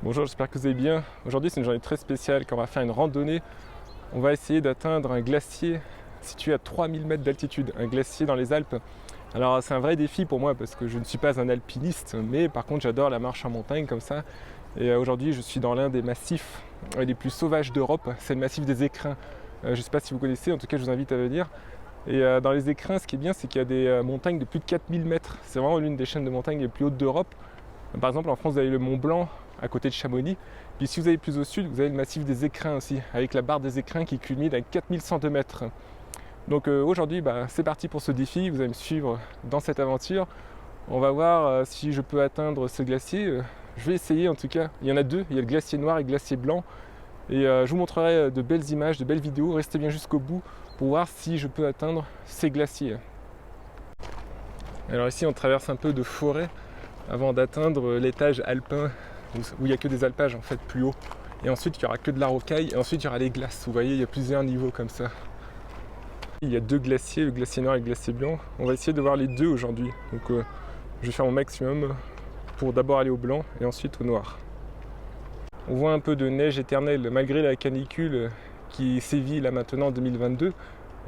Bonjour, j'espère que vous allez bien. Aujourd'hui c'est une journée très spéciale car on va faire une randonnée. On va essayer d'atteindre un glacier situé à 3000 mètres d'altitude, un glacier dans les Alpes. Alors c'est un vrai défi pour moi parce que je ne suis pas un alpiniste, mais par contre j'adore la marche en montagne comme ça. Et aujourd'hui je suis dans l'un des massifs les plus sauvages d'Europe, c'est le massif des Écrins. Je ne sais pas si vous connaissez, en tout cas je vous invite à venir. Et dans les Écrins, ce qui est bien, c'est qu'il y a des montagnes de plus de 4000 mètres. C'est vraiment l'une des chaînes de montagnes les plus hautes d'Europe. Par exemple, en France, vous avez le Mont Blanc à côté de Chamonix. Puis si vous allez plus au sud, vous avez le massif des Écrins aussi, avec la barre des Écrins qui culmine à 4102 mètres. Donc aujourd'hui, c'est parti pour ce défi. Vous allez me suivre dans cette aventure. On va voir si je peux atteindre ce glacier. Je vais essayer en tout cas. Il y en a deux, il y a le glacier noir et le glacier blanc. Et je vous montrerai de belles images, de belles vidéos. Restez bien jusqu'au bout pour voir si je peux atteindre ces glaciers. Alors ici, on traverse un peu de forêt avant d'atteindre l'étage alpin où il n'y a que des alpages en fait plus haut. Et ensuite, il n'y aura que de la rocaille et ensuite, il y aura les glaces. Vous voyez, il y a plusieurs niveaux comme ça. Il y a deux glaciers, le glacier noir et le glacier blanc. On va essayer de voir les deux aujourd'hui. Donc je vais faire mon maximum pour d'abord aller au blanc et ensuite au noir. On voit un peu de neige éternelle malgré la canicule qui sévit là maintenant en 2022.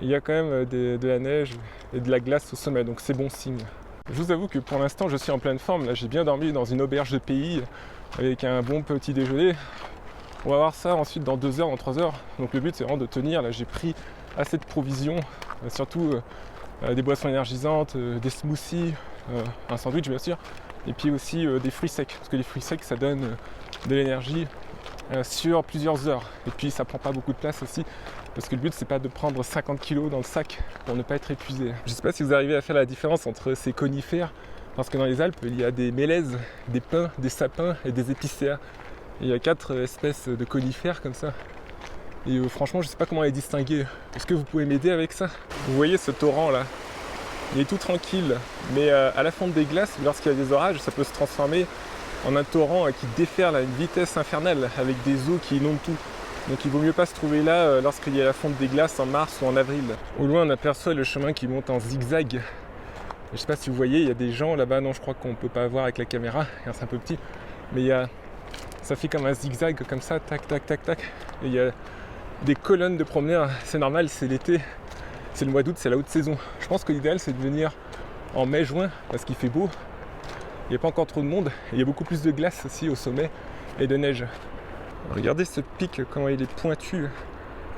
Il y a quand même de la neige et de la glace au sommet, donc c'est bon signe. Je vous avoue que pour l'instant je suis en pleine forme, là j'ai bien dormi dans une auberge de pays avec un bon petit déjeuner. On va voir ça ensuite dans 2 heures, dans 3 heures. Donc le but c'est vraiment de tenir, là j'ai pris assez de provisions, surtout des boissons énergisantes, des smoothies, un sandwich bien sûr, et puis aussi des fruits secs, parce que les fruits secs ça donne de l'énergie sur plusieurs heures. Et puis ça prend pas beaucoup de place aussi, parce que le but c'est pas de prendre 50 kg dans le sac pour ne pas être épuisé. Je sais pas si vous arrivez à faire la différence entre ces conifères, parce que dans les Alpes il y a des mélèzes, des pins, des sapins et des épicéas. Et il y a 4 espèces de conifères comme ça. Et franchement je sais pas comment les distinguer. Est-ce que vous pouvez m'aider avec ça? Vous voyez ce torrent là, il est tout tranquille, mais à la fonte des glaces, lorsqu'il y a des orages, ça peut se transformer en un torrent qui déferle à une vitesse infernale avec des eaux qui inondent tout. Donc il vaut mieux pas se trouver là lorsqu'il y a la fonte des glaces en mars ou en avril. Au loin on aperçoit le chemin qui monte en zigzag. Je sais pas si vous voyez, il y a des gens là-bas, non je crois qu'on peut pas voir avec la caméra, car c'est un peu petit, mais ça fait comme un zigzag comme ça, tac tac tac tac. Et il y a des colonnes de promeneurs, c'est normal, c'est l'été, c'est le mois d'août, c'est la haute saison. Je pense que l'idéal c'est de venir en mai-juin parce qu'il fait beau. Il n'y a pas encore trop de monde, et il y a beaucoup plus de glace aussi au sommet et de neige. Regardez ce pic, comment il est pointu.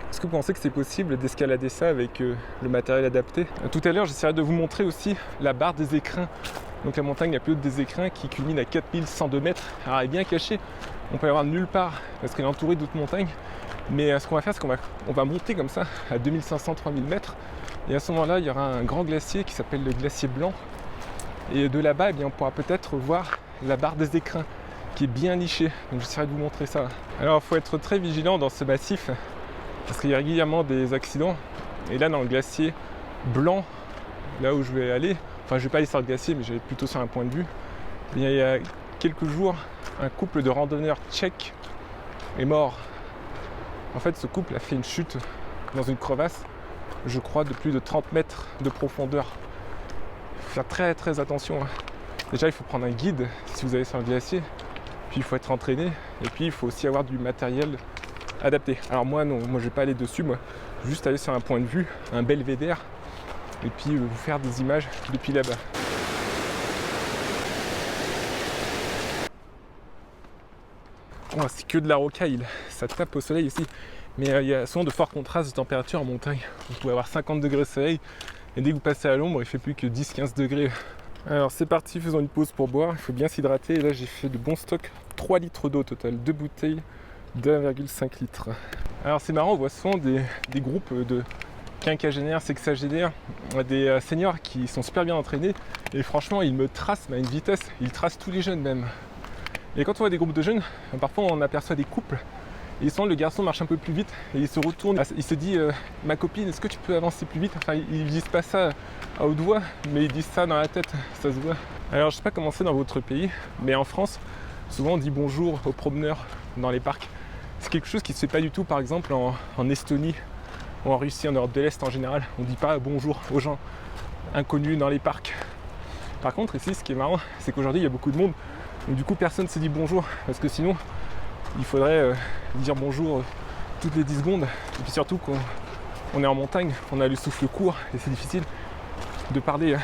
Est-ce que vous pensez que c'est possible d'escalader ça avec le matériel adapté? Tout à l'heure, j'essaierai de vous montrer aussi la barre des Écrins. Donc la montagne la plus haute des Écrins qui culmine à 4102 mètres. Alors elle est bien cachée, on peut y avoir nulle part parce qu'elle est entourée d'autres montagnes. Mais ce qu'on va faire, c'est qu'on va monter comme ça à 2500-3000 mètres. Et à ce moment-là, il y aura un grand glacier qui s'appelle le glacier blanc. Et de là-bas, on pourra peut-être voir la barre des Écrins qui est bien nichée. Donc j'essaierai de vous montrer ça. Alors il faut être très vigilant dans ce massif parce qu'il y a régulièrement des accidents. Et là dans le glacier blanc, là où je vais aller, enfin je vais pas aller sur le glacier mais je vais plutôt sur un point de vue. Il y a quelques jours, un couple de randonneurs tchèques est mort. En fait ce couple a fait une chute dans une crevasse, je crois de plus de 30 mètres de profondeur. Faire très très attention. Déjà il faut prendre un guide si vous allez sur un glacier, puis il faut être entraîné et puis il faut aussi avoir du matériel adapté. Alors moi non, moi je vais pas aller dessus, moi je vais juste aller sur un point de vue, un belvédère et puis vous faire des images depuis là-bas. Oh, c'est que de la rocaille, ça tape au soleil ici, mais il y a souvent de forts contrastes de température en montagne. Vous pouvez avoir 50 degrés de soleil et dès que vous passez à l'ombre il fait plus que 10-15 degrés. Alors c'est parti, faisons une pause pour boire, il faut bien s'hydrater. Et là j'ai fait de bons stocks, 3 litres d'eau au total, 2 bouteilles de 1,5 litre. Alors c'est marrant, on voit souvent des groupes de quinquagénaires, sexagénaires, des seniors qui sont super bien entraînés. Et franchement ils me tracent à une vitesse, ils tracent tous les jeunes même. Et quand on voit des groupes de jeunes, parfois on aperçoit des couples. Et souvent le garçon marche un peu plus vite et il se retourne, il se dit ma copine, est-ce que tu peux avancer plus vite? Enfin ils disent pas ça à haute voix, mais ils disent ça dans la tête, ça se voit. Alors je sais pas comment c'est dans votre pays, mais en France, souvent on dit bonjour aux promeneurs dans les parcs. C'est quelque chose qui se fait pas du tout par exemple en Estonie ou en Russie, en Europe de l'Est en général. On dit pas bonjour aux gens inconnus dans les parcs. Par contre ici ce qui est marrant, c'est qu'aujourd'hui il y a beaucoup de monde. Donc du coup personne ne se dit bonjour parce que sinon il faudrait dire bonjour toutes les 10 secondes. Et puis surtout qu'on est en montagne, on a le souffle court et c'est difficile de parler.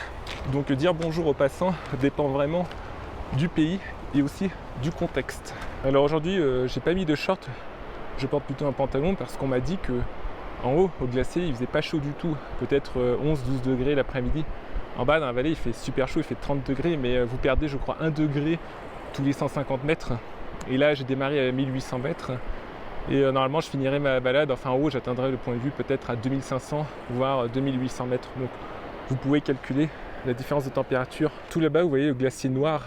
Donc dire bonjour aux passants dépend vraiment du pays et aussi du contexte. Alors aujourd'hui, j'ai pas mis de short, je porte plutôt un pantalon parce qu'on m'a dit que en haut, au glacier, il faisait pas chaud du tout, peut-être 11-12 degrés l'après-midi. En bas, dans la vallée, il fait super chaud, il fait 30 degrés, mais vous perdez, je crois, 1 degré tous les 150 mètres. Et là, j'ai démarré à 1800 mètres. Et normalement, je finirai ma balade, enfin en haut, j'atteindrai le point de vue peut-être à 2500, voire 2800 mètres. Donc, vous pouvez calculer la différence de température. Tout là-bas, vous voyez le glacier noir.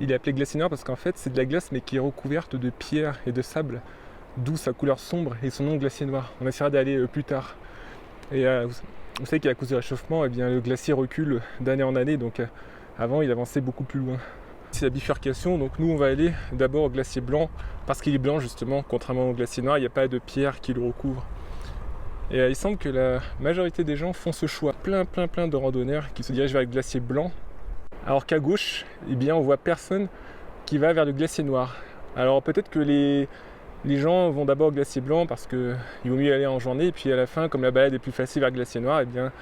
Il est appelé glacier noir parce qu'en fait, c'est de la glace, mais qui est recouverte de pierres et de sable. D'où sa couleur sombre et son nom glacier noir. On essaiera d'aller plus tard. Et vous savez qu'à cause du réchauffement, eh bien, le glacier recule d'année en année, donc avant il avançait beaucoup plus loin. C'est la bifurcation, donc nous on va aller d'abord au glacier blanc, parce qu'il est blanc justement, contrairement au glacier noir, il n'y a pas de pierre qui le recouvre. Et il semble que la majorité des gens font ce choix. Plein de randonneurs qui se dirigent vers le glacier blanc, alors qu'à gauche, eh bien, on voit personne qui va vers le glacier noir. Alors peut-être que les gens vont d'abord au glacier blanc parce qu'il vaut mieux y aller en journée, et puis à la fin, comme la balade est plus facile vers le glacier noir, eh bien,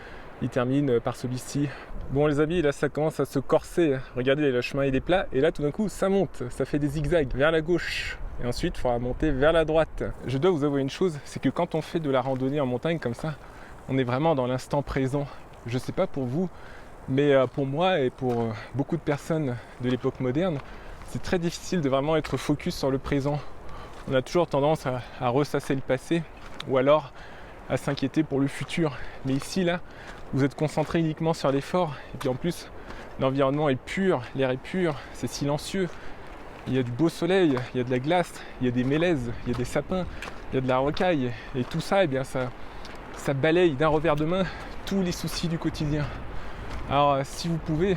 ils terminent par celui-ci. Bon les amis, là ça commence à se corser. Regardez, le chemin il est plat, et là tout d'un coup ça monte, ça fait des zigzags vers la gauche. Et ensuite il faudra monter vers la droite. Je dois vous avouer une chose, c'est que quand on fait de la randonnée en montagne comme ça, on est vraiment dans l'instant présent. Je sais pas pour vous, mais pour moi et pour beaucoup de personnes de l'époque moderne, c'est très difficile de vraiment être focus sur le présent. On a toujours tendance à ressasser le passé ou alors à s'inquiéter pour le futur. Mais ici, là, vous êtes concentré uniquement sur l'effort. Et puis en plus, l'environnement est pur, l'air est pur, c'est silencieux. Il y a du beau soleil, il y a de la glace, il y a des mélèzes, il y a des sapins, il y a de la rocaille. Et tout ça, eh bien, ça balaye d'un revers de main tous les soucis du quotidien. Alors, si vous pouvez,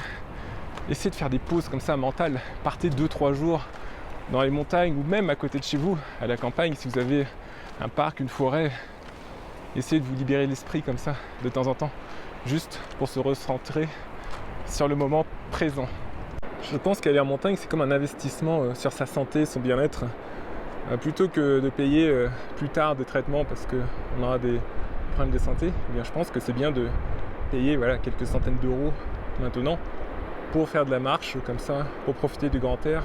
essayez de faire des pauses comme ça mentales. Partez 2-3 jours dans les montagnes ou même à côté de chez vous, à la campagne, si vous avez un parc, une forêt, essayez de vous libérer l'esprit comme ça de temps en temps, juste pour se recentrer sur le moment présent. Je pense qu'aller en montagne, c'est comme un investissement sur sa santé, son bien-être, plutôt que de payer plus tard des traitements parce qu'on aura des problèmes de santé. Eh bien, je pense que c'est bien de payer quelques centaines d'euros maintenant pour faire de la marche comme ça, pour profiter du grand air,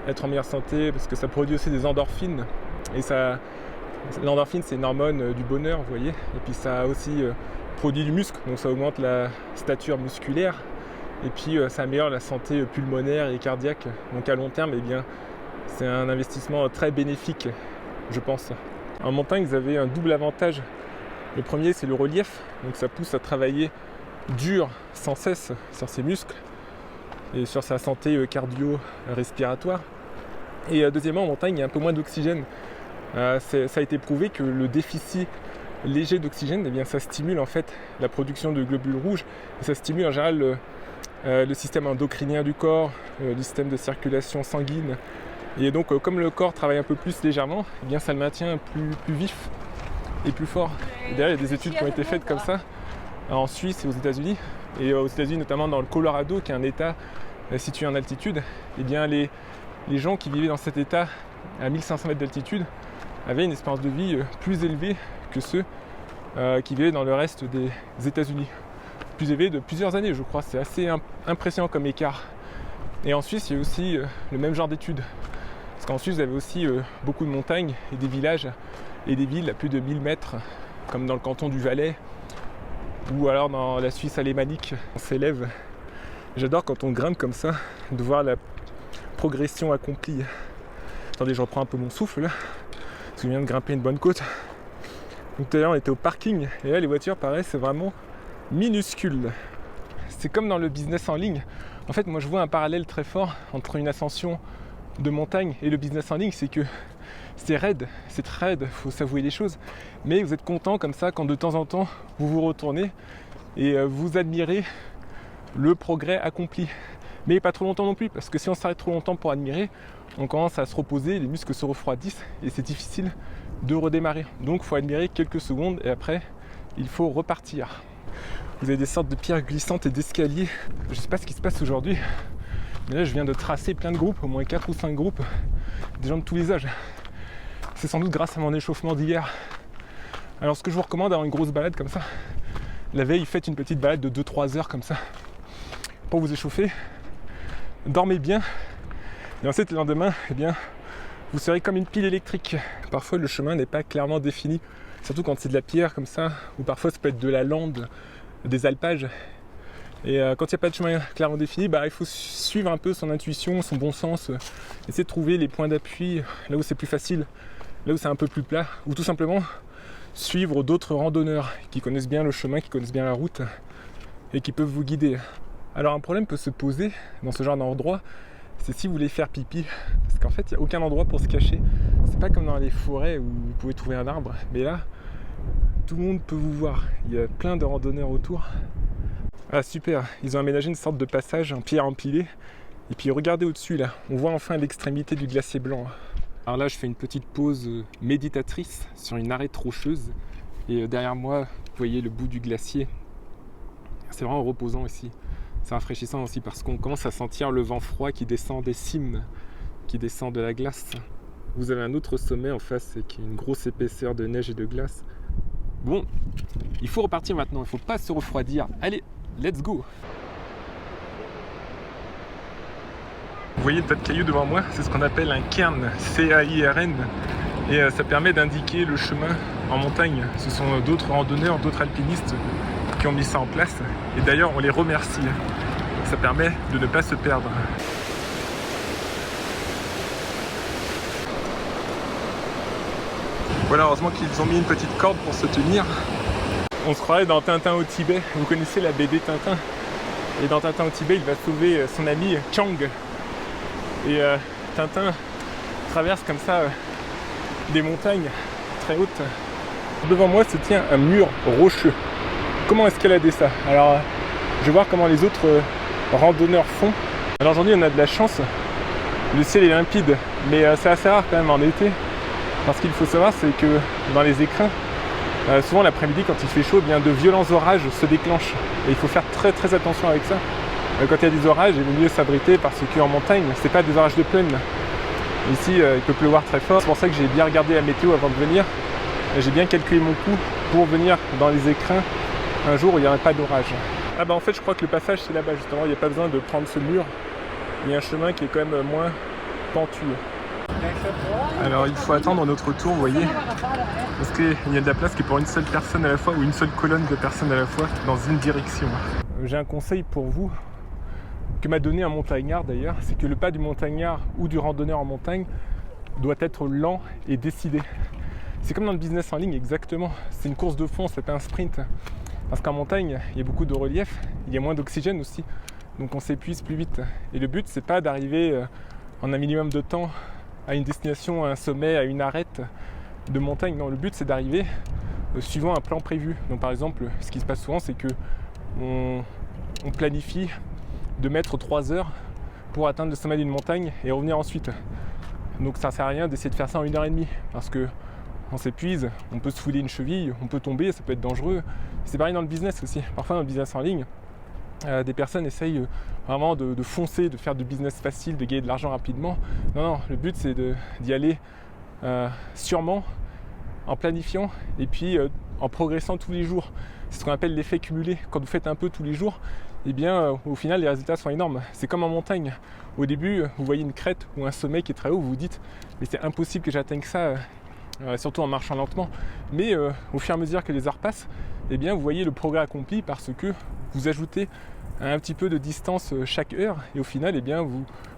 être en meilleure santé, parce que ça produit aussi des endorphines. Et l'endorphine, c'est une hormone du bonheur, vous voyez. Et puis ça aussi produit du muscle, donc ça augmente la stature musculaire. Et puis ça améliore la santé pulmonaire et cardiaque. Donc à long terme, eh bien, c'est un investissement très bénéfique, je pense. En montagne, vous avez un double avantage. Le premier, c'est le relief. Donc ça pousse à travailler dur sans cesse sur ses muscles et sur sa santé cardio-respiratoire. Et deuxièmement, en montagne, il y a un peu moins d'oxygène. Ça a été prouvé que le déficit léger d'oxygène, eh bien, ça stimule en fait la production de globules rouges et ça stimule en général le système endocrinien du corps, le système de circulation sanguine. Et donc, comme le corps travaille un peu plus légèrement, eh bien, ça le maintient plus vif et plus fort. Et d'ailleurs, il y a des études qui ont été faites comme ça en Suisse et aux États-Unis. Et aux États-Unis, notamment dans le Colorado, qui est un état situé en altitude, eh bien, les gens qui vivaient dans cet état à 1500 mètres d'altitude avaient une espérance de vie plus élevée que ceux qui vivaient dans le reste des États-Unis. Plus élevée de plusieurs années, je crois. C'est assez impressionnant comme écart. Et en Suisse, il y a aussi le même genre d'études. Parce qu'en Suisse, vous avez aussi beaucoup de montagnes et des villages et des villes à plus de 1000 mètres, comme dans le canton du Valais, ou alors dans la Suisse alémanique, on s'élève. J'adore quand on grimpe comme ça, de voir la progression accomplie. Attendez, je reprends un peu mon souffle là, parce que je viens de grimper une bonne côte. Donc tout à l'heure on était au parking, et là les voitures paraissent vraiment minuscules. C'est comme dans le business en ligne. En fait, moi je vois un parallèle très fort entre une ascension de montagne et le business en ligne, c'est que c'est raide, c'est très raide, il faut s'avouer les choses. Mais vous êtes content comme ça quand de temps en temps vous vous retournez et vous admirez le progrès accompli. Mais pas trop longtemps non plus, parce que si on s'arrête trop longtemps pour admirer, on commence à se reposer, les muscles se refroidissent et c'est difficile de redémarrer. Donc il faut admirer quelques secondes et après il faut repartir. Vous avez des sortes de pierres glissantes et d'escaliers. Je ne sais pas ce qui se passe aujourd'hui. Mais là je viens de tracer plein de groupes, au moins 4 ou 5 groupes, des gens de tous les âges. C'est sans doute grâce à mon échauffement d'hier. Alors ce que je vous recommande avant une grosse balade comme ça, la veille faites une petite balade de 2-3 heures comme ça, pour vous échauffer, dormez bien, et ensuite le lendemain, eh bien, vous serez comme une pile électrique. Parfois le chemin n'est pas clairement défini, surtout quand c'est de la pierre comme ça, ou parfois ça peut être de la lande, des alpages. Et quand il n'y a pas de chemin clairement défini, il faut suivre un peu son intuition, son bon sens, essayer de trouver les points d'appui là où c'est plus facile, là où c'est un peu plus plat, ou tout simplement suivre d'autres randonneurs qui connaissent bien le chemin, qui connaissent bien la route et qui peuvent vous guider. Alors un problème peut se poser dans ce genre d'endroit, c'est si vous voulez faire pipi, parce qu'en fait il n'y a aucun endroit pour se cacher. C'est pas comme dans les forêts où vous pouvez trouver un arbre, mais là tout le monde peut vous voir, il y a plein de randonneurs autour. Ah super, ils ont aménagé une sorte de passage en pierre empilée, et puis regardez au-dessus là, on voit enfin l'extrémité du glacier blanc. Alors là je fais une petite pause méditatrice sur une arête rocheuse, et derrière moi vous voyez le bout du glacier. C'est vraiment reposant ici, c'est rafraîchissant aussi parce qu'on commence à sentir le vent froid qui descend des cimes, qui descend de la glace. Vous avez un autre sommet en face avec une grosse épaisseur de neige et de glace. Bon, il faut repartir maintenant, il ne faut pas se refroidir. Allez, let's go! Vous voyez le tas de cailloux devant moi, c'est ce qu'on appelle un cairn, C-A-I-R-N, et ça permet d'indiquer le chemin en montagne. Ce sont d'autres randonneurs, d'autres alpinistes qui ont mis ça en place, et d'ailleurs on les remercie. Ça permet de ne pas se perdre. Voilà, heureusement qu'ils ont mis une petite corde pour se tenir. On se croirait dans Tintin au Tibet, vous connaissez la BD Tintin. Et dans Tintin au Tibet, il va sauver son ami Chang. Et Tintin traverse comme ça des montagnes très hautes. Devant moi se tient un mur rocheux. Comment escalader ça? Alors, je vais voir comment les autres randonneurs font. Alors aujourd'hui, on a de la chance. Le ciel est limpide, mais c'est assez rare quand même en été. Parce qu'il faut savoir, c'est que dans les écrins, souvent l'après-midi, quand il fait chaud, bien de violents orages se déclenchent. Et il faut faire très très attention avec ça. Quand il y a des orages, il vaut mieux s'abriter parce qu'en montagne, c'est pas des orages de plaine. Ici, il peut pleuvoir très fort. C'est pour ça que j'ai bien regardé la météo avant de venir. J'ai bien calculé mon coup pour venir dans les écrins un jour où il n'y aurait pas d'orage. Ah en fait, je crois que le passage c'est là-bas justement. Il n'y a pas besoin de prendre ce mur. Il y a un chemin qui est quand même moins pentu. Alors il faut attendre notre tour, vous voyez, parce qu'il y a de la place qui est pour une seule personne à la fois ou une seule colonne de personnes à la fois dans une direction. J'ai un conseil pour vous que m'a donné un montagnard d'ailleurs, c'est que le pas du montagnard ou du randonneur en montagne doit être lent et décidé. C'est comme dans le business en ligne exactement, c'est une course de fond, c'est pas un sprint. Parce qu'en montagne, il y a beaucoup de relief, il y a moins d'oxygène aussi, donc on s'épuise plus vite. Et le but c'est pas d'arriver en un minimum de temps à une destination, à un sommet, à une arête de montagne. Non, le but c'est d'arriver suivant un plan prévu. Donc par exemple, ce qui se passe souvent, c'est que on planifie de mettre 3 heures pour atteindre le sommet d'une montagne et revenir ensuite. Donc ça sert à rien d'essayer de faire ça en 1h30 parce que on s'épuise, on peut se fouler une cheville, on peut tomber, ça peut être dangereux. C'est pareil dans le business aussi. Parfois dans le business en ligne, des personnes essayent vraiment de foncer, de faire du business facile, de gagner de l'argent rapidement. Non, le but c'est d'y aller sûrement, en planifiant et puis en progressant tous les jours. C'est ce qu'on appelle l'effet cumulé. Quand vous faites un peu tous les jours, eh bien au final les résultats sont énormes. C'est comme en montagne. Au début, vous voyez une crête ou un sommet qui est très haut, vous vous dites mais c'est impossible que j'atteigne ça, surtout en marchant lentement. Mais au fur et à mesure que les heures passent, eh bien vous voyez le progrès accompli parce que vous ajoutez un petit peu de distance chaque heure et au final eh bien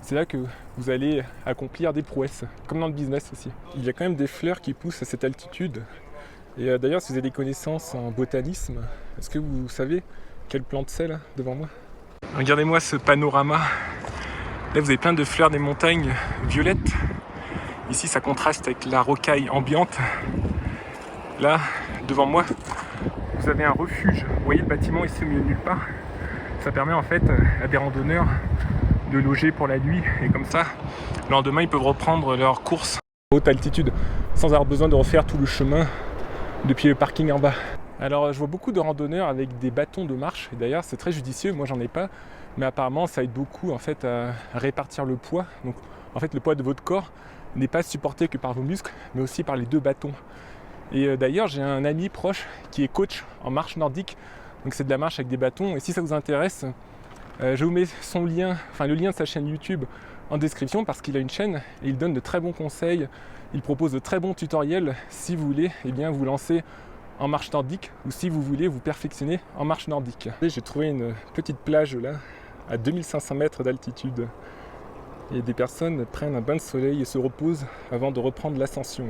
c'est là que vous allez accomplir des prouesses, comme dans le business aussi. Il y a quand même des fleurs qui poussent à cette altitude et d'ailleurs si vous avez des connaissances en botanisme, est-ce que vous savez quelle plante c'est là devant moi? Regardez-moi ce panorama, là vous avez plein de fleurs des montagnes violettes, ici ça contraste avec la rocaille ambiante, là devant moi vous avez un refuge, vous voyez le bâtiment ici au milieu de nulle part. Ça permet en fait à des randonneurs de loger pour la nuit et comme ça, le lendemain ils peuvent reprendre leur course à haute altitude sans avoir besoin de refaire tout le chemin depuis le parking en bas. Alors je vois beaucoup de randonneurs avec des bâtons de marche et d'ailleurs c'est très judicieux, moi j'en ai pas mais apparemment ça aide beaucoup en fait à répartir le poids. Donc en fait le poids de votre corps n'est pas supporté que par vos muscles, mais aussi par les 2 bâtons. Et d'ailleurs j'ai un ami proche qui est coach en marche nordique, donc c'est de la marche avec des bâtons, et si ça vous intéresse, je vous mets son lien, enfin le lien de sa chaîne YouTube en description, parce qu'il a une chaîne et il donne de très bons conseils, il propose de très bons tutoriels si vous voulez vous lancer en marche nordique ou si vous voulez vous perfectionner en marche nordique. J'ai trouvé une petite plage là, à 2500 mètres d'altitude, et des personnes prennent un bain de soleil et se reposent avant de reprendre l'ascension.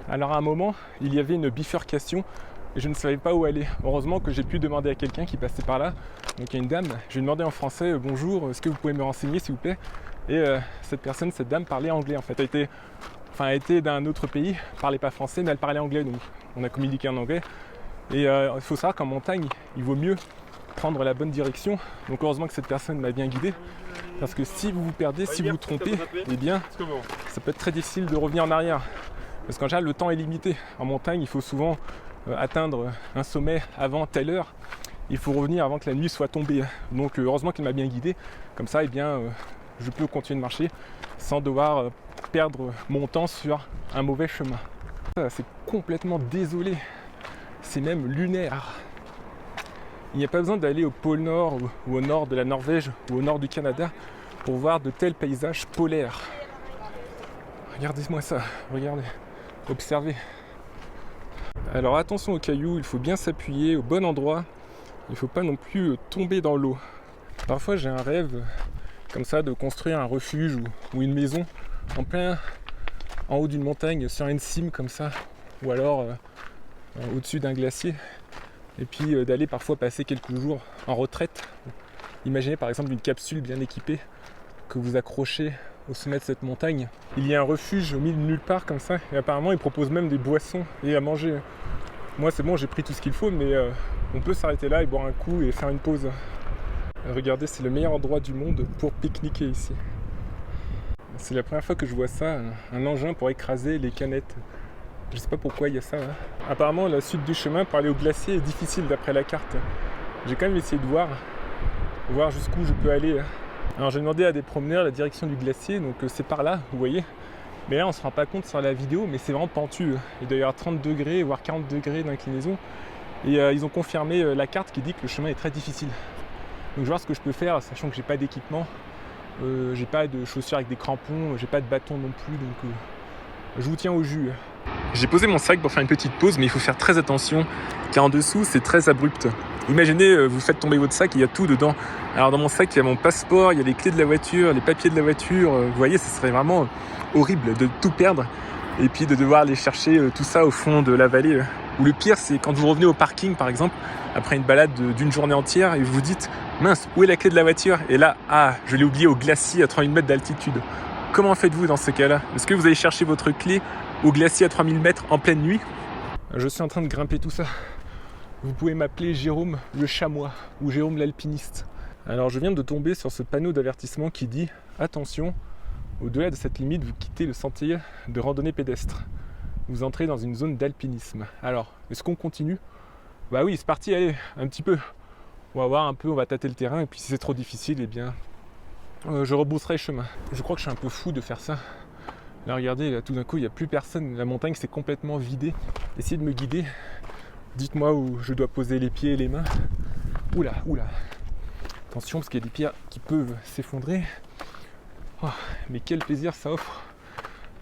Alors à un moment, il y avait une bifurcation et je ne savais pas où aller. Heureusement que j'ai pu demander à quelqu'un qui passait par là. Donc il y a une dame, je lui ai demandé en français « Bonjour, est-ce que vous pouvez me renseigner s'il vous plaît ?» Et cette dame parlait anglais en fait. Elle était d'un autre pays, parlait pas français, mais elle parlait anglais, donc on a communiqué en anglais. Et il faut savoir qu'en montagne, il vaut mieux prendre la bonne direction. Donc heureusement que cette personne m'a bien guidé, parce que si vous vous perdez, si vous vous trompez, eh bien ça peut être très difficile de revenir en arrière. Parce qu'en général, le temps est limité. En montagne, il faut souvent atteindre un sommet avant telle heure. Il faut revenir avant que la nuit soit tombée. Donc heureusement qu'elle m'a bien guidé. Comme ça, je peux continuer de marcher sans devoir perdre mon temps sur un mauvais chemin. C'est complètement désolé. C'est même lunaire. Il n'y a pas besoin d'aller au pôle Nord ou au nord de la Norvège ou au nord du Canada pour voir de tels paysages polaires. Regardez-moi ça, regardez, observez. Alors attention aux cailloux, il faut bien s'appuyer au bon endroit. Il ne faut pas non plus tomber dans l'eau. Parfois j'ai un rêve comme ça de construire un refuge ou une maison en haut d'une montagne, sur une cime comme ça, ou alors au-dessus d'un glacier, et puis d'aller parfois passer quelques jours en retraite. Imaginez par exemple une capsule bien équipée que vous accrochez au sommet de cette montagne. Il y a un refuge au milieu de nulle part comme ça, et apparemment ils proposent même des boissons et à manger. Moi c'est bon, j'ai pris tout ce qu'il faut, mais on peut s'arrêter là et boire un coup et faire une pause. Regardez, c'est le meilleur endroit du monde pour pique-niquer ici. C'est la première fois que je vois ça, un engin pour écraser les canettes. Je sais pas pourquoi il y a ça. Apparemment la suite du chemin pour aller au glacier est difficile d'après la carte. J'ai quand même essayé de voir jusqu'où je peux aller. Alors j'ai demandé à des promeneurs la direction du glacier, donc c'est par là, vous voyez. Mais là on se rend pas compte sur la vidéo, mais c'est vraiment pentu. Il doit y avoir 30 degrés, voire 40 degrés d'inclinaison. Et ils ont confirmé la carte qui dit que le chemin est très difficile. Donc je vais voir ce que je peux faire, sachant que j'ai pas d'équipement. J'ai pas de chaussures avec des crampons, j'ai pas de bâton non plus, donc je vous tiens au jus. J'ai posé mon sac pour faire une petite pause, mais il faut faire très attention, car en dessous c'est très abrupt. Imaginez, vous faites tomber votre sac, il y a tout dedans. Alors dans mon sac, il y a mon passeport, il y a les clés de la voiture, les papiers de la voiture. Vous voyez, ce serait vraiment horrible de tout perdre, et puis de devoir aller chercher tout ça au fond de la vallée. Ou le pire, c'est quand vous revenez au parking, par exemple, après une balade d'une journée entière, et vous vous dites « Mince, où est la clé de la voiture ?» Et là, je l'ai oublié au glacier à 3000 mètres d'altitude. Comment faites-vous dans ce cas-là? Est-ce que vous allez chercher votre clé au glacier à 3000 mètres en pleine nuit? Je suis en train de grimper tout ça. Vous pouvez m'appeler Jérôme le chamois ou Jérôme l'alpiniste. Alors je viens de tomber sur ce panneau d'avertissement qui dit « Attention, au-delà de cette limite, vous quittez le sentier de randonnée pédestre. Vous entrez dans une zone d'alpinisme. » Alors, est-ce qu'on continue? Bah oui, c'est parti, allez, un petit peu. On va voir un peu, on va tâter le terrain, et puis si c'est trop difficile, eh bien, je rebousserai chemin. Je crois que je suis un peu fou de faire ça. Là, regardez, là, tout d'un coup, il n'y a plus personne. La montagne s'est complètement vidée. Essayez de me guider. Dites-moi où je dois poser les pieds et les mains. Oula. Attention, parce qu'il y a des pierres qui peuvent s'effondrer. Oh, mais quel plaisir ça offre.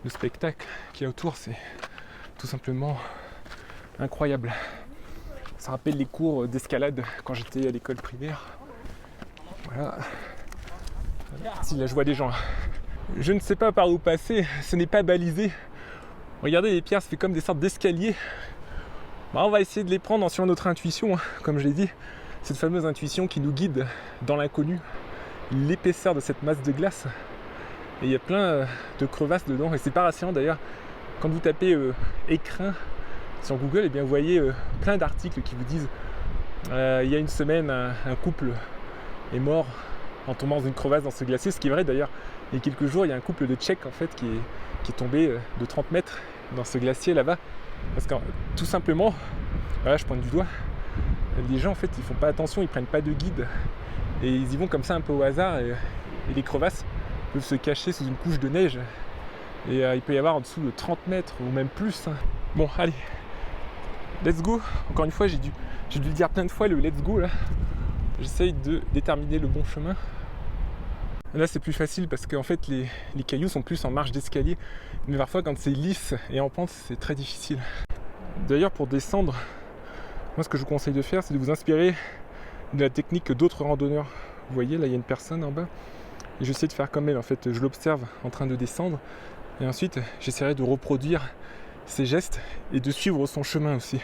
Le spectacle qu'il y a autour, c'est tout simplement incroyable. Ça rappelle les cours d'escalade quand j'étais à l'école primaire. Voilà. Si, là, je vois des gens. Je ne sais pas par où passer, ce n'est pas balisé. Regardez, les pierres, ça fait comme des sortes d'escaliers. On va essayer de les prendre en suivant notre intuition, comme je l'ai dit. Cette fameuse intuition qui nous guide dans l'inconnu. L'épaisseur de cette masse de glace. Et il y a plein de crevasses dedans. Et c'est pas rassurant d'ailleurs. Quand vous tapez écrin sur Google, eh bien, vous voyez plein d'articles qui vous disent il y a une semaine, un couple est mort en tombant dans une crevasse dans ce glacier. Ce qui est vrai d'ailleurs. Il y a quelques jours, il y a un couple de Tchèques en fait, qui est tombé de 30 mètres dans ce glacier là-bas. Parce que tout simplement, voilà, je pointe du doigt, les gens en fait ils font pas attention, ils prennent pas de guide. et ils y vont comme ça un peu au hasard, et les crevasses peuvent se cacher sous une couche de neige, et il peut y avoir en dessous de 30 mètres ou même plus. Bon, allez, let's go. Encore une fois, j'ai dû dire plein de fois le let's go là. J'essaye de déterminer le bon chemin. Là c'est plus facile parce qu'en fait les cailloux sont plus en marche d'escalier, mais parfois quand c'est lisse et en pente c'est très difficile. D'ailleurs pour descendre, moi ce que je vous conseille de faire c'est de vous inspirer de la technique que d'autres randonneurs. Vous voyez là il y a une personne en bas et j'essaie de faire comme elle en fait, je l'observe en train de descendre et ensuite j'essaierai de reproduire ses gestes et de suivre son chemin aussi.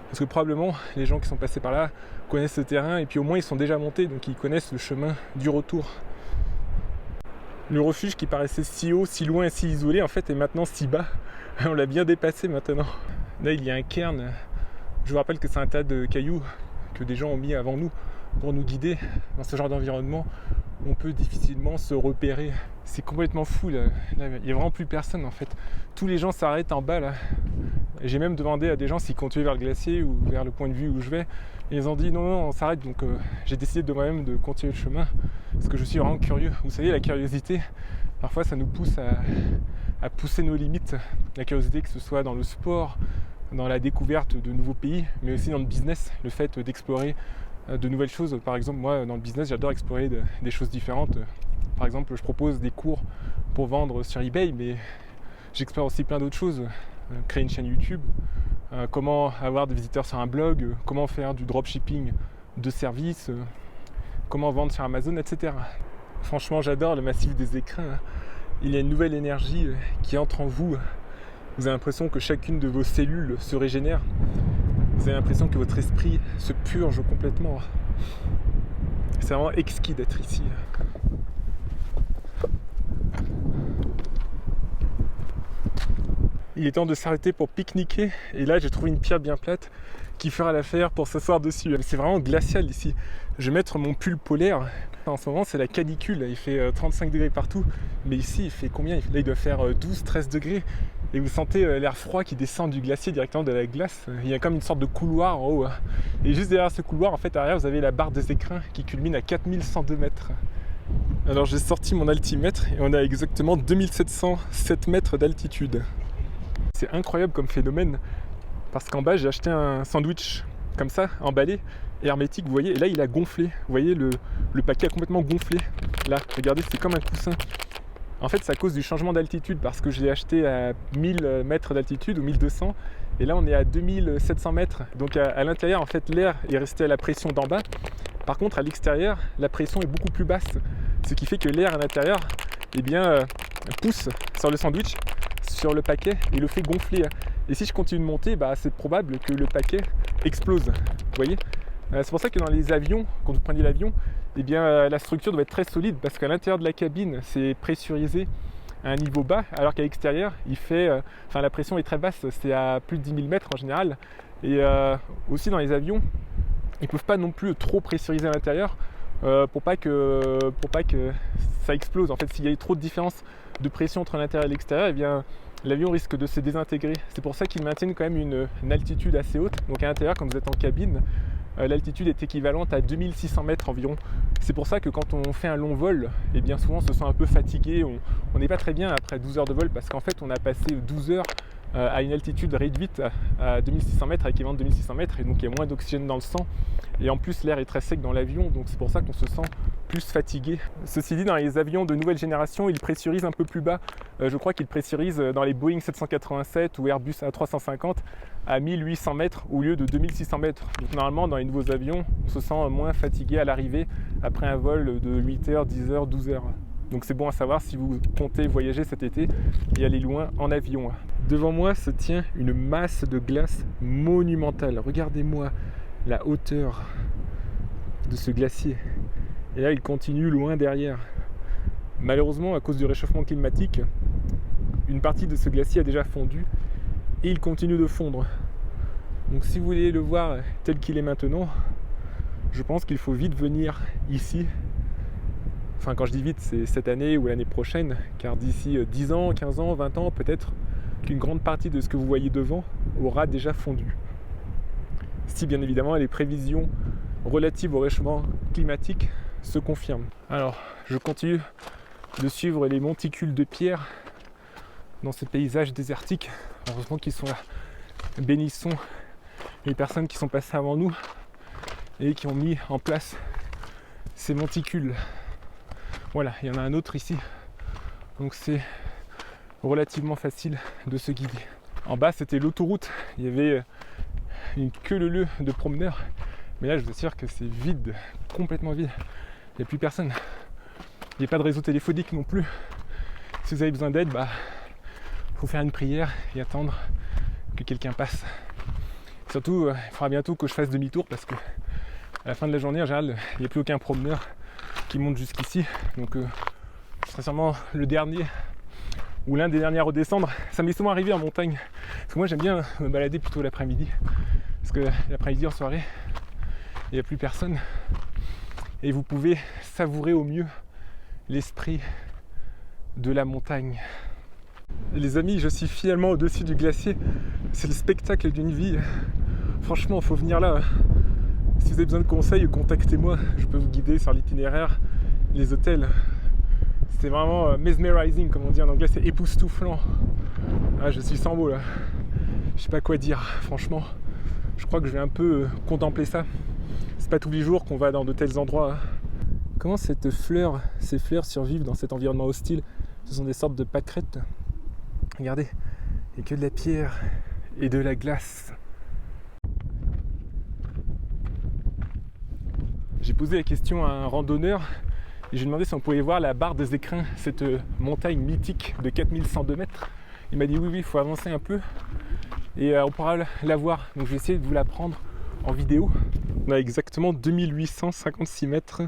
Parce que probablement les gens qui sont passés par là connaissent ce terrain et puis au moins ils sont déjà montés donc ils connaissent le chemin du retour. Le refuge qui paraissait si haut, si loin et si isolé en fait est maintenant si bas. On l'a bien dépassé maintenant. Là il y a un cairn. Je vous rappelle que c'est un tas de cailloux que des gens ont mis avant nous pour nous guider dans ce genre d'environnement. On peut difficilement se repérer. C'est complètement fou là. Là il n'y a vraiment plus personne en fait. Tous les gens s'arrêtent en bas là. Et j'ai même demandé à des gens s'ils continuaient vers le glacier ou vers le point de vue où je vais. Et ils ont dit non, on s'arrête. Donc j'ai décidé de moi-même de continuer le chemin. Parce que je suis vraiment curieux. Vous savez, la curiosité, parfois ça nous pousse à pousser nos limites. La curiosité, que ce soit dans le sport, dans la découverte de nouveaux pays, mais aussi dans le business. Le fait d'explorer de nouvelles choses. Par exemple, moi, dans le business, j'adore explorer des choses différentes. Par exemple, je propose des cours pour vendre sur eBay, mais j'explore aussi plein d'autres choses. Créer une chaîne YouTube, comment avoir des visiteurs sur un blog, comment faire du dropshipping de services, comment vendre sur Amazon, etc. Franchement, j'adore le massif des écrins. Il y a une nouvelle énergie qui entre en vous. Vous avez l'impression que chacune de vos cellules se régénère. Vous avez l'impression que votre esprit se purge complètement. C'est vraiment exquis d'être ici. Il est temps de s'arrêter pour pique-niquer et là j'ai trouvé une pierre bien plate qui fera l'affaire pour s'asseoir dessus. C'est vraiment glacial ici. Je vais mettre mon pull polaire. En ce moment c'est la canicule, il fait 35 degrés partout, mais ici il fait combien? Là il doit faire 12-13 degrés et vous sentez l'air froid qui descend du glacier directement de la glace. Il y a comme une sorte de couloir en haut. Et juste derrière ce couloir, en fait, derrière vous avez la barre des écrins qui culmine à 4102 mètres. Alors j'ai sorti mon altimètre et on a exactement 2707 mètres d'altitude. C'est incroyable comme phénomène parce qu'en bas j'ai acheté un sandwich comme ça, emballé et hermétique, vous voyez, et là il a gonflé, vous voyez le paquet a complètement gonflé, là, regardez, c'est comme un coussin. En fait c'est à cause du changement d'altitude parce que je l'ai acheté à 1000 mètres d'altitude ou 1200 et là on est à 2700 mètres, donc à l'intérieur en fait l'air est resté à la pression d'en bas, par contre à l'extérieur la pression est beaucoup plus basse, ce qui fait que l'air à l'intérieur pousse sur le sandwich, sur le paquet et le fait gonfler. Et si je continue de monter, c'est probable que le paquet explose. Vous voyez, c'est pour ça que dans les avions, quand vous prenez l'avion, la structure doit être très solide parce qu'à l'intérieur de la cabine, c'est pressurisé à un niveau bas, alors qu'à l'extérieur, la pression est très basse, c'est à plus de 10 000 mètres en général. Et aussi dans les avions, ils ne peuvent pas non plus trop pressuriser à l'intérieur pour pas que ça explose. En fait, s'il y a trop de différence de pression entre l'intérieur et l'extérieur, l'avion risque de se désintégrer. C'est pour ça qu'ils maintiennent quand même une altitude assez haute. Donc à l'intérieur, quand vous êtes en cabine, l'altitude est équivalente à 2600 mètres environ. C'est pour ça que quand on fait un long vol, souvent on se sent un peu fatigué, on n'est pas très bien après 12 heures de vol parce qu'en fait on a passé 12 heures à une altitude réduite à 2600 mètres, à l'équivalent de 2600 mètres, et donc il y a moins d'oxygène dans le sang. Et en plus l'air est très sec dans l'avion, donc c'est pour ça qu'on se sent plus fatigué. Ceci dit, dans les avions de nouvelle génération, ils pressurisent un peu plus bas. Je crois qu'ils pressurisent dans les Boeing 787 ou Airbus A350 à 1800 mètres au lieu de 2600 mètres. Donc normalement, dans les nouveaux avions, on se sent moins fatigué à l'arrivée après un vol de 8 heures, 10 heures, 12 heures. Donc c'est bon à savoir si vous comptez voyager cet été et aller loin en avion. Devant moi se tient une masse de glace monumentale. Regardez-moi la hauteur de ce glacier. Et là, il continue loin derrière. Malheureusement, à cause du réchauffement climatique, une partie de ce glacier a déjà fondu et il continue de fondre. Donc si vous voulez le voir tel qu'il est maintenant, je pense qu'il faut vite venir ici. Enfin, quand je dis vite, c'est cette année ou l'année prochaine, car d'ici 10 ans, 15 ans, 20 ans, peut-être qu'une grande partie de ce que vous voyez devant aura déjà fondu. Si bien évidemment les prévisions relatives au réchauffement climatique se confirme. Alors, je continue de suivre les monticules de pierre dans ce paysage désertique. Heureusement qu'ils sont là. Bénissons les personnes qui sont passées avant nous et qui ont mis en place ces monticules. Voilà, il y en a un autre ici. Donc c'est relativement facile de se guider. En bas, c'était l'autoroute. Il y avait une queue leu de promeneurs. Mais là, je vous assure que c'est vide, complètement vide. Il n'y a plus personne. Il n'y a pas de réseau téléphonique non plus. Si vous avez besoin d'aide, faut faire une prière et attendre que quelqu'un passe. Surtout, il faudra bientôt que je fasse demi-tour parce que à la fin de la journée, en général, il n'y a plus aucun promeneur qui monte jusqu'ici. Donc, je serai sûrement le dernier ou l'un des derniers à redescendre. Ça m'est souvent arrivé en montagne. Parce que moi, j'aime bien me balader plutôt l'après-midi. Parce que l'après-midi, en soirée, il n'y a plus personne. Et vous pouvez savourer au mieux l'esprit de la montagne. Les amis, je suis finalement au-dessus du glacier. C'est le spectacle d'une vie. Franchement, il faut venir là. Si vous avez besoin de conseils, contactez-moi. Je peux vous guider sur l'itinéraire, les hôtels. C'est vraiment mesmerizing, comme on dit en anglais, c'est époustouflant. Ah, je suis sans mots là. Je sais pas quoi dire, franchement. Je crois que je vais un peu contempler ça. C'est pas tous les jours qu'on va dans de tels endroits. Comment ces fleurs survivent dans cet environnement hostile? Ce sont des sortes de pâquerettes. Regardez, il n'y a que de la pierre et de la glace. J'ai posé la question à un randonneur et j'ai demandé si on pouvait voir la barre des Écrins, cette montagne mythique de 4102 mètres. Il m'a dit oui, il faut avancer un peu et on pourra la voir. Donc je vais essayer de vous la prendre en vidéo. On a exactement 2856 mètres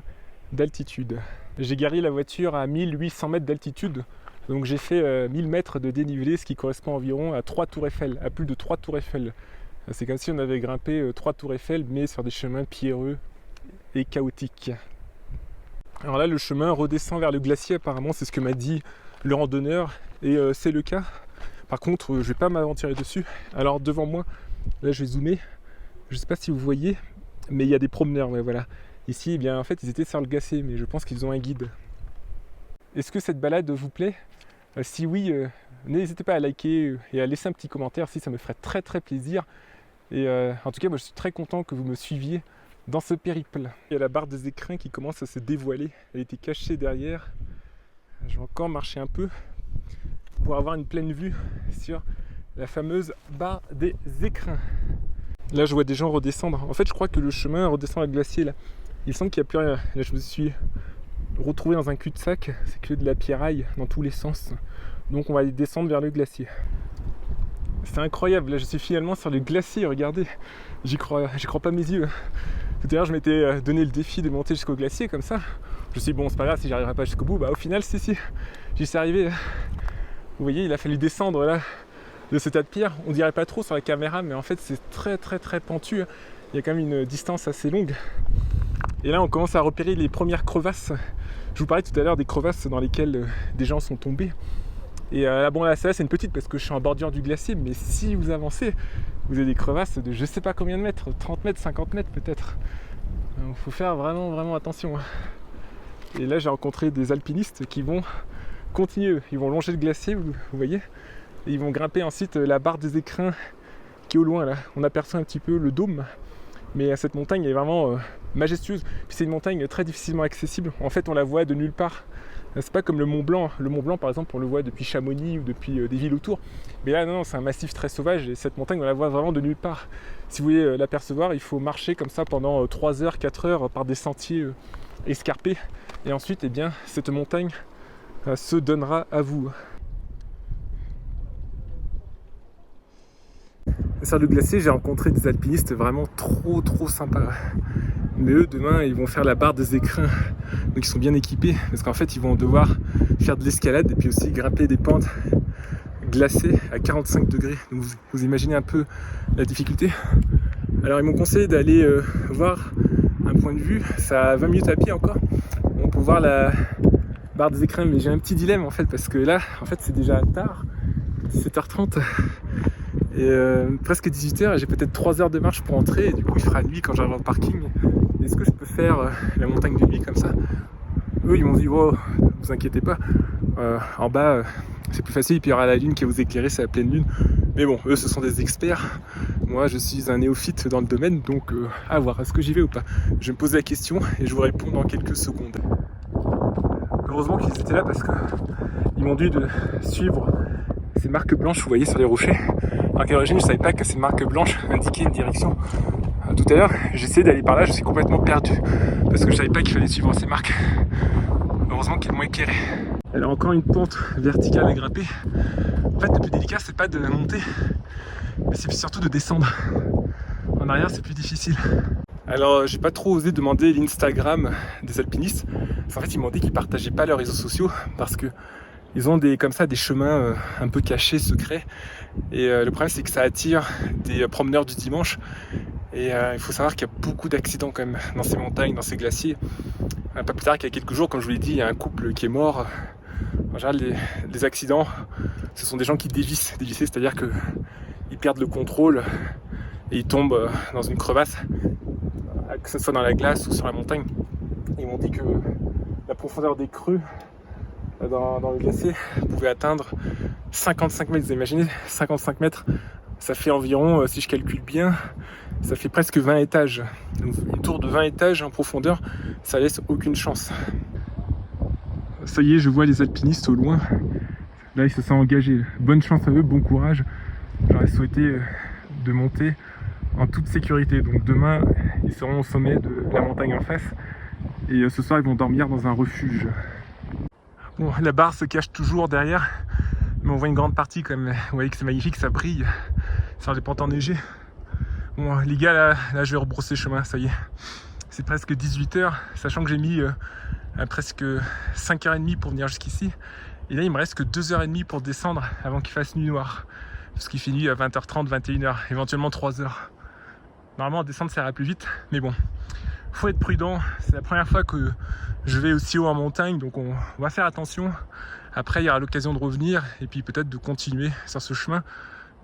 d'altitude. J'ai garé la voiture à 1800 mètres d'altitude. Donc j'ai fait 1000 mètres de dénivelé, ce qui correspond environ à 3 tours Eiffel, à plus de 3 tours Eiffel. C'est comme si on avait grimpé 3 tours Eiffel, mais sur des chemins pierreux et chaotiques. Alors là, le chemin redescend vers le glacier, apparemment, c'est ce que m'a dit le randonneur, et c'est le cas. Par contre, je ne vais pas m'aventurer dessus. Alors devant moi, là je vais zoomer, je ne sais pas si vous voyez, mais il y a des promeneurs, ouais, voilà. Ici, eh bien, en fait, ils étaient sur le glacier, mais je pense qu'ils ont un guide. Est-ce que cette balade vous plaît ? Si oui, n'hésitez pas à liker et à laisser un petit commentaire, si ça me ferait très très plaisir. Et en tout cas, moi, je suis très content que vous me suiviez dans ce périple. Il y a la barre des Écrins qui commence à se dévoiler. Elle était cachée derrière. Je vais encore marcher un peu pour avoir une pleine vue sur la fameuse barre des Écrins. Là, je vois des gens redescendre. En fait, je crois que le chemin redescend le glacier là. Il semble qu'il n'y a plus rien. Là, je me suis retrouvé dans un cul-de-sac. C'est que de la pierraille dans tous les sens. Donc, on va aller descendre vers le glacier. C'est incroyable. Là, je suis finalement sur le glacier. Regardez, j'y crois pas mes yeux. Tout à l'heure, je m'étais donné le défi de monter jusqu'au glacier comme ça. Je me suis dit, bon, c'est pas grave si j'arriverai pas jusqu'au bout. Au final, si, j'y suis arrivé. Vous voyez, il a fallu descendre là de ce tas de pierres. On dirait pas trop sur la caméra, mais en fait, c'est très très très pentu. Il y a quand même une distance assez longue. Et là, on commence à repérer les premières crevasses. Je vous parlais tout à l'heure des crevasses dans lesquelles des gens sont tombés. Et bon, là, c'est une petite parce que je suis en bordure du glacier, mais si vous avancez, vous avez des crevasses de je sais pas combien de mètres, 30 mètres, 50 mètres peut-être. Il faut faire vraiment vraiment attention. Et là, j'ai rencontré des alpinistes qui vont continuer. Ils vont longer le glacier, vous voyez, et ils vont grimper ensuite la barre des Écrins qui est au loin là. On aperçoit un petit peu le dôme, mais cette montagne est vraiment majestueuse. Puis c'est une montagne très difficilement accessible. En fait, on la voit de nulle part. C'est pas comme le Mont Blanc. Le Mont Blanc, par exemple, on le voit depuis Chamonix ou depuis des villes autour. Mais là, non, c'est un massif très sauvage et cette montagne, on la voit vraiment de nulle part. Si vous voulez l'apercevoir, il faut marcher comme ça pendant 3 heures, 4 heures par des sentiers escarpés. Et ensuite, eh bien, cette montagne se donnera à vous. Sur le glacier, j'ai rencontré des alpinistes vraiment trop sympas. Mais eux, demain, ils vont faire la barre des Écrins. Donc ils sont bien équipés, parce qu'en fait, ils vont devoir faire de l'escalade et puis aussi grimper des pentes glacées à 45 degrés. Donc vous imaginez un peu la difficulté. Alors ils m'ont conseillé d'aller voir un point de vue. Ça a 20 minutes à pied encore. On peut voir la barre des Écrins, mais j'ai un petit dilemme en fait, parce que là, en fait, c'est déjà tard, 17h30. Et presque 18h, et j'ai peut-être 3 heures de marche pour entrer, et du coup il fera nuit quand j'arrive au parking. Et est-ce que je peux faire la montagne de nuit comme ça? Eux ils m'ont dit oh, vous inquiétez pas, en bas c'est plus facile, puis il y aura la lune qui va vous éclairer, c'est la pleine lune. Mais bon, eux ce sont des experts, moi je suis un néophyte dans le domaine, donc à voir, est-ce que j'y vais ou pas? Je vais me poser la question et je vous réponds dans quelques secondes. Heureusement qu'ils étaient là parce qu'ils m'ont dit de suivre ces marques blanches, vous voyez sur les rochers. Alors qu'à l'origine je savais pas que ces marques blanches indiquaient une direction. Tout à l'heure j'ai essayé d'aller par là, je suis complètement perdu parce que je savais pas qu'il fallait suivre ces marques. Heureusement qu'ils m'ont éclairé. Elle a encore une pente verticale à grimper. En fait le plus délicat c'est pas de monter, mais c'est surtout de descendre. En arrière c'est plus difficile. Alors j'ai pas trop osé demander l'Instagram des alpinistes. En fait ils m'ont dit qu'ils partageaient pas leurs réseaux sociaux parce que ils ont comme ça des chemins un peu cachés, secrets. Et le problème c'est que ça attire des promeneurs du dimanche. Et il faut savoir qu'il y a beaucoup d'accidents quand même dans ces montagnes, dans ces glaciers. Pas plus tard qu'il y a quelques jours, comme je vous l'ai dit, il y a un couple qui est mort. En général les accidents, ce sont des gens qui dévissent, c'est-à-dire qu'ils perdent le contrôle et ils tombent dans une crevasse, que ce soit dans la glace ou sur la montagne. Ils m'ont dit que la profondeur des creux dans le glacier pouvait atteindre 55 mètres. Vous imaginez, 55 mètres, ça fait environ, si je calcule bien, ça fait presque 20 étages. Donc une tour de 20 étages en profondeur, ça laisse aucune chance. Ça y est, je vois les alpinistes au loin. Là, ils se sont engagés. Bonne chance à eux, bon courage. J'aurais souhaité de monter en toute sécurité. Donc demain, ils seront au sommet de la montagne en face. Et ce soir, ils vont dormir dans un refuge. Bon, la barre se cache toujours derrière, mais on voit une grande partie quand même. Vous voyez que c'est magnifique, ça brille sur les pentes enneigées. Bon, les gars, là je vais rebrousser chemin, ça y est. C'est presque 18h, sachant que j'ai mis presque 5h30 pour venir jusqu'ici. Et là, il me reste que 2h30 pour descendre avant qu'il fasse nuit noire. Parce qu'il finit à 20h30, 21h, éventuellement 3h. Normalement, descendre, ça ira plus vite, mais bon. Faut être prudent, c'est la première fois que je vais aussi haut en montagne, donc on va faire attention. Après, il y aura l'occasion de revenir et puis peut-être de continuer sur ce chemin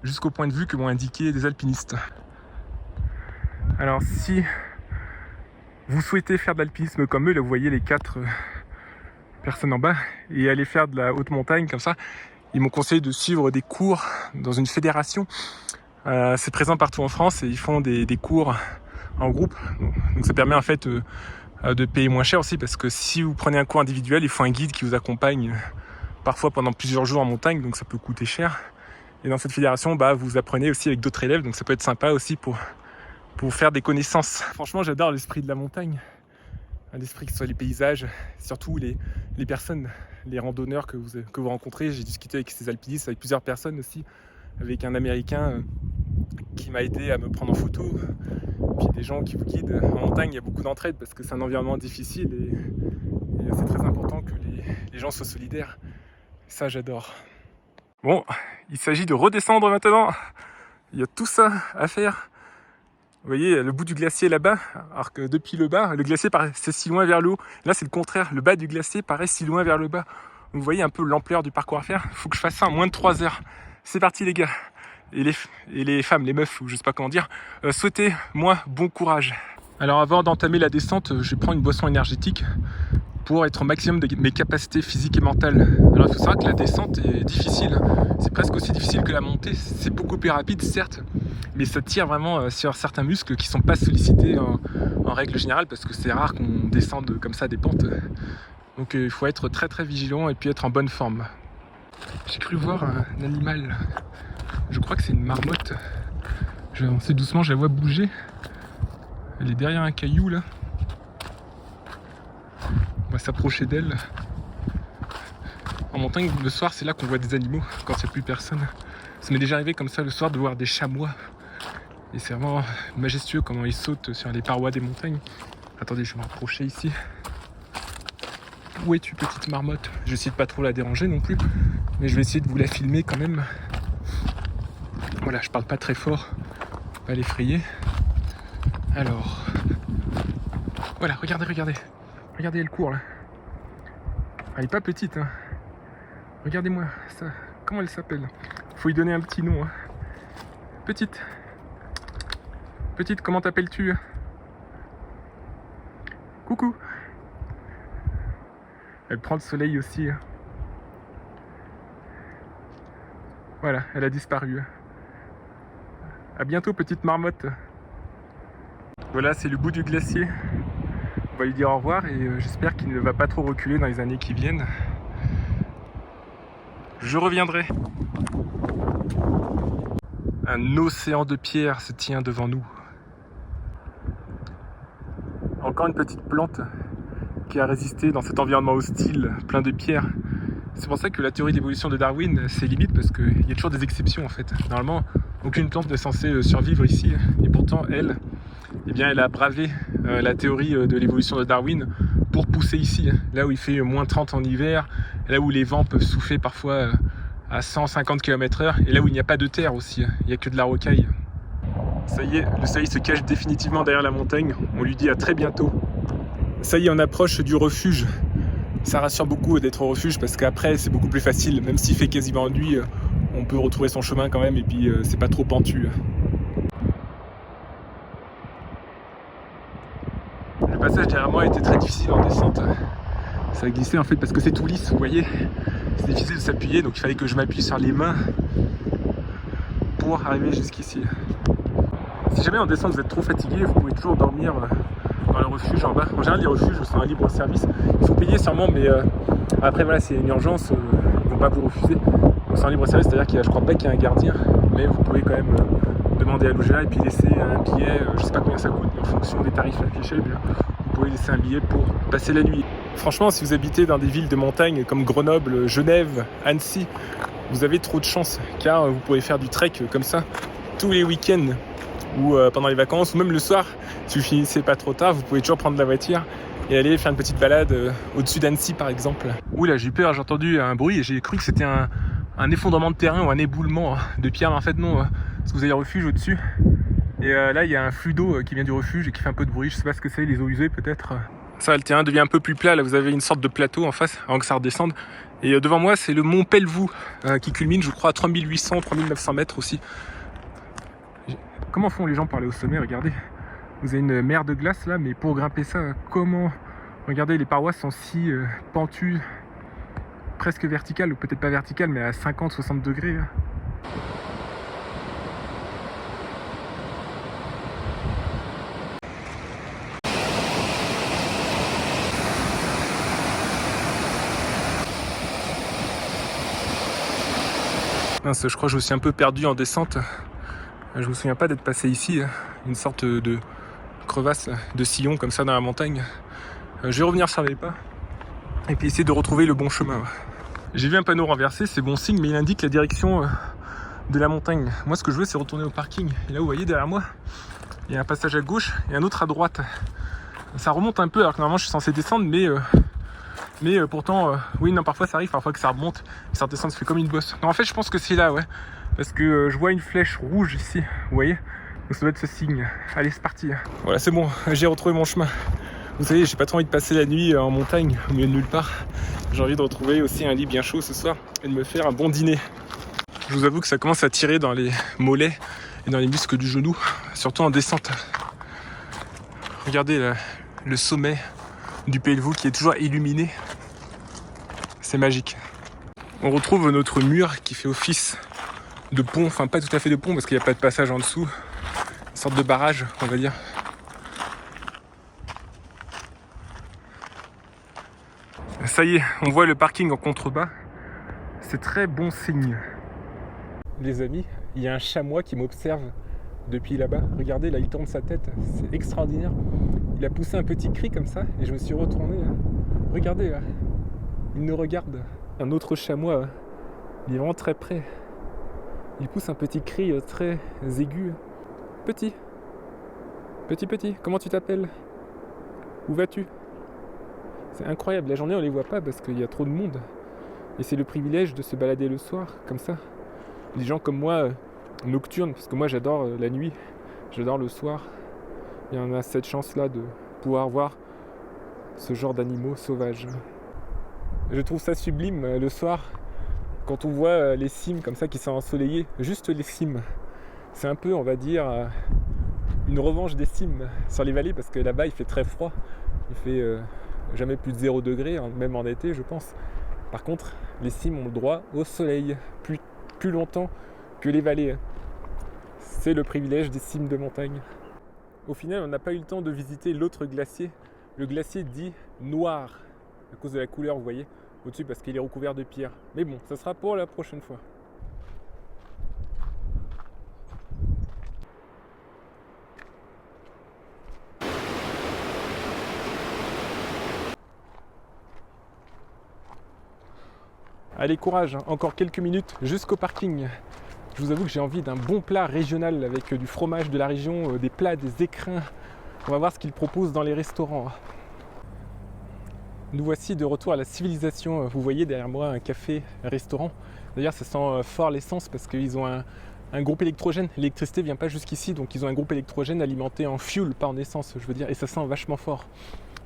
jusqu'au point de vue que m'ont indiqué des alpinistes. Alors si vous souhaitez faire de l'alpinisme comme eux, là vous voyez les 4 personnes en bas, et aller faire de la haute montagne comme ça, ils m'ont conseillé de suivre des cours dans une fédération. C'est présent partout en France et ils font des cours en groupe. Donc ça permet en fait de payer moins cher aussi, parce que si vous prenez un cours individuel, il faut un guide qui vous accompagne parfois pendant plusieurs jours en montagne, donc ça peut coûter cher. Et dans cette fédération, vous apprenez aussi avec d'autres élèves, donc ça peut être sympa aussi pour faire des connaissances. Franchement, j'adore l'esprit de la montagne, l'esprit que ce soit les paysages, surtout les personnes, les randonneurs que vous rencontrez. J'ai discuté avec ces alpinistes, avec plusieurs personnes aussi, avec un Américain qui m'a aidé à me prendre en photo, puis des gens qui vous guident. En montagne, il y a beaucoup d'entraide parce que c'est un environnement difficile et c'est très important que les gens soient solidaires. Ça, j'adore. Bon, il s'agit de redescendre maintenant. Il y a tout ça à faire. Vous voyez le bout du glacier là-bas, alors que depuis le bas, le glacier paraissait si loin vers le haut. Là, c'est le contraire. Le bas du glacier paraît si loin vers le bas. Vous voyez un peu l'ampleur du parcours à faire. Il faut que je fasse ça en moins de 3 heures. C'est parti les gars. Et les femmes, les meufs, ou je sais pas comment dire, souhaitez-moi bon courage. Alors avant d'entamer la descente, je vais prendre une boisson énergétique pour être au maximum de mes capacités physiques et mentales. Alors il faut savoir que la descente est difficile, c'est presque aussi difficile que la montée, c'est beaucoup plus rapide certes, mais ça tire vraiment sur certains muscles qui ne sont pas sollicités en règle générale, parce que c'est rare qu'on descende comme ça des pentes. Donc il faut être très très vigilant et puis être en bonne forme. J'ai cru voir un animal, je crois que c'est une marmotte. Je vais avancer doucement, je la vois bouger. Elle est derrière un caillou là. On va s'approcher d'elle. En montagne, le soir, c'est là qu'on voit des animaux, quand il n'y a plus personne. Ça m'est déjà arrivé comme ça le soir de voir des chamois. Et c'est vraiment majestueux comment ils sautent sur les parois des montagnes. Attendez, je vais me rapprocher ici. Où es-tu, petite marmotte? Je vais essayer de pas trop la déranger non plus, mais je vais essayer de vous la filmer quand même. Voilà, je parle pas très fort, faut pas l'effrayer. Alors, voilà, regardez, elle court là. Elle est pas petite, hein. Regardez-moi ça. Comment elle s'appelle? Faut lui donner un petit nom, hein. Petite, comment t'appelles-tu? Coucou. Elle prend le soleil aussi. Voilà, elle a disparu. À bientôt, petite marmotte. Voilà, c'est le bout du glacier. On va lui dire au revoir et j'espère qu'il ne va pas trop reculer dans les années qui viennent. Je reviendrai. Un océan de pierres se tient devant nous. Encore une petite plante qui a résisté dans cet environnement hostile, plein de pierres. C'est pour ça que la théorie de l'évolution de Darwin, c'est limite parce qu'il y a toujours des exceptions en fait. Normalement, aucune plante n'est censée survivre ici. Et pourtant, elle, eh bien, elle a bravé la théorie de l'évolution de Darwin pour pousser ici. Là où il fait moins 30 en hiver, là où les vents peuvent souffler parfois à 150 km/h, et là où il n'y a pas de terre aussi, il n'y a que de la rocaille. Ça y est, le soleil se cache définitivement derrière la montagne. On lui dit à très bientôt. Ça y est, on approche du refuge. Ça rassure beaucoup d'être au refuge parce qu'après c'est beaucoup plus facile. Même s'il fait quasiment nuit, on peut retrouver son chemin quand même et puis c'est pas trop pentu. Le passage derrière moi était très difficile en descente. Ça a glissé en fait parce que c'est tout lisse, vous voyez. C'est difficile de s'appuyer donc il fallait que je m'appuie sur les mains pour arriver jusqu'ici. Si jamais en descente vous êtes trop fatigué, vous pouvez toujours dormir dans le refuge en bas. En général les refuges sont un libre service. Il faut payer sûrement mais après voilà, c'est une urgence, ils vont pas vous refuser. Donc c'est un libre service, c'est-à-dire qu'il y a, je crois pas qu'il y a un gardien, mais vous pouvez quand même demander à loger là et puis laisser un billet, je sais pas combien ça coûte, mais en fonction des tarifs affichés, vous pouvez laisser un billet pour passer la nuit. Franchement, si vous habitez dans des villes de montagne comme Grenoble, Genève, Annecy, vous avez trop de chance car vous pouvez faire du trek comme ça tous les week-ends ou pendant les vacances ou même le soir. Si vous finissez pas trop tard, vous pouvez toujours prendre la voiture et aller faire une petite balade au-dessus d'Annecy par exemple. Ouh là, j'ai eu peur, j'ai entendu un bruit et j'ai cru que c'était un effondrement de terrain ou un éboulement de pierre, mais en fait non, parce que vous avez un refuge au-dessus. Et là, il y a un flux d'eau qui vient du refuge et qui fait un peu de bruit, je sais pas ce que c'est, les eaux usées peut-être. Ça, le terrain devient un peu plus plat, là vous avez une sorte de plateau en face avant que ça redescende. Et devant moi, c'est le mont Pelvoux qui culmine, je crois, à 3800, 3900 mètres aussi. Comment font les gens pour aller au sommet? Regardez, vous avez une mer de glace là, mais pour grimper ça, comment? Regardez, les parois sont si pentues, presque verticales, ou peut-être pas verticales, mais à 50-60 degrés. Mince, je crois que je me suis un peu perdu en descente. Je me souviens pas d'être passé ici, une sorte de crevasse, de sillon comme ça dans la montagne. Je vais revenir sur les pas et puis essayer de retrouver le bon chemin. J'ai vu un panneau renversé, c'est bon signe, mais il indique la direction de la montagne. Moi, ce que je veux, c'est retourner au parking. Et là, vous voyez derrière moi, il y a un passage à gauche et un autre à droite. Ça remonte un peu, alors que normalement, je suis censé descendre, mais pourtant, oui, non, parfois ça arrive, parfois que ça remonte, et ça redescend, ça fait comme une bosse. Non, en fait, je pense que c'est là, ouais, parce que je vois une flèche rouge ici, vous voyez, donc ça doit être ce signe. Allez, c'est parti. Voilà, c'est bon, j'ai retrouvé mon chemin. Vous savez, j'ai pas trop envie de passer la nuit en montagne, au milieu de nulle part. J'ai envie de retrouver aussi un lit bien chaud ce soir et de me faire un bon dîner. Je vous avoue que ça commence à tirer dans les mollets et dans les muscles du genou, surtout en descente. Regardez là, le sommet du Pelvoux qui est toujours illuminé. C'est magique. On retrouve notre mur qui fait office de pont, enfin pas tout à fait de pont parce qu'il n'y a pas de passage en dessous. Une sorte de barrage, on va dire. Ça y est, on voit le parking en contrebas. C'est très bon signe. Les amis, il y a un chamois qui m'observe depuis là-bas. Regardez, là, il tourne sa tête. C'est extraordinaire. Il a poussé un petit cri comme ça et je me suis retourné. Regardez, là. Il nous regarde. Un autre chamois, il est vraiment très près. Il pousse un petit cri très aigu. Petit, comment tu t'appelles? Où vas-tu? C'est incroyable, la journée on les voit pas parce qu'il y a trop de monde. Et c'est le privilège de se balader le soir, comme ça. Les gens comme moi, nocturnes, parce que moi j'adore la nuit, j'adore le soir. Et on a cette chance-là de pouvoir voir ce genre d'animaux sauvages. Je trouve ça sublime le soir, quand on voit les cimes comme ça qui sont ensoleillées, juste les cimes. C'est un peu, on va dire, une revanche des cimes sur les vallées parce que là-bas il fait très froid. Il fait jamais plus de 0 degré, hein, même en été je pense. Par contre, les cimes ont le droit au soleil plus longtemps que les vallées, hein. C'est le privilège des cimes de montagne. Au final, on n'a pas eu le temps de visiter l'autre glacier, le glacier dit noir, à cause de la couleur, vous voyez, au-dessus parce qu'il est recouvert de pierre. Mais bon, ça sera pour la prochaine fois. Allez, courage, hein, encore quelques minutes jusqu'au parking. Je vous avoue que j'ai envie d'un bon plat régional avec du fromage de la région, des plats, des écrins. On va voir ce qu'ils proposent dans les restaurants. Nous voici de retour à la civilisation. Vous voyez derrière moi un café, un restaurant. D'ailleurs, ça sent fort l'essence parce qu'ils ont un groupe électrogène. L'électricité ne vient pas jusqu'ici, donc ils ont un groupe électrogène alimenté en fuel, pas en essence, je veux dire, et ça sent vachement fort.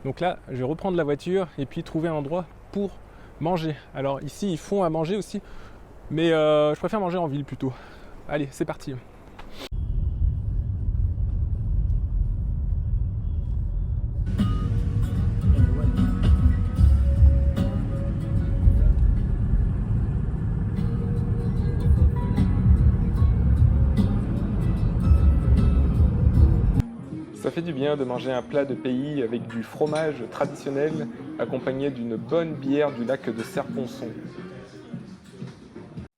Donc là, je vais reprendre la voiture et puis trouver un endroit pour manger. Alors ici, ils font à manger aussi, mais je préfère manger en ville plutôt. Allez, c'est parti. Ça fait du bien de manger un plat de pays avec du fromage traditionnel accompagné d'une bonne bière du lac de Serponçon.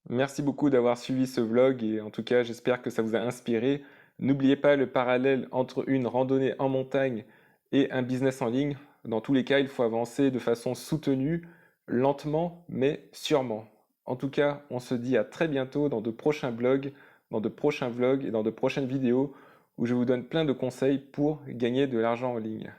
Merci beaucoup d'avoir suivi ce vlog et en tout cas j'espère que ça vous a inspiré. N'oubliez pas le parallèle entre une randonnée en montagne et un business en ligne. Dans tous les cas, il faut avancer de façon soutenue, lentement mais sûrement. En tout cas, on se dit à très bientôt dans de prochains blogs, dans de prochains vlogs et dans de prochaines vidéos où je vous donne plein de conseils pour gagner de l'argent en ligne.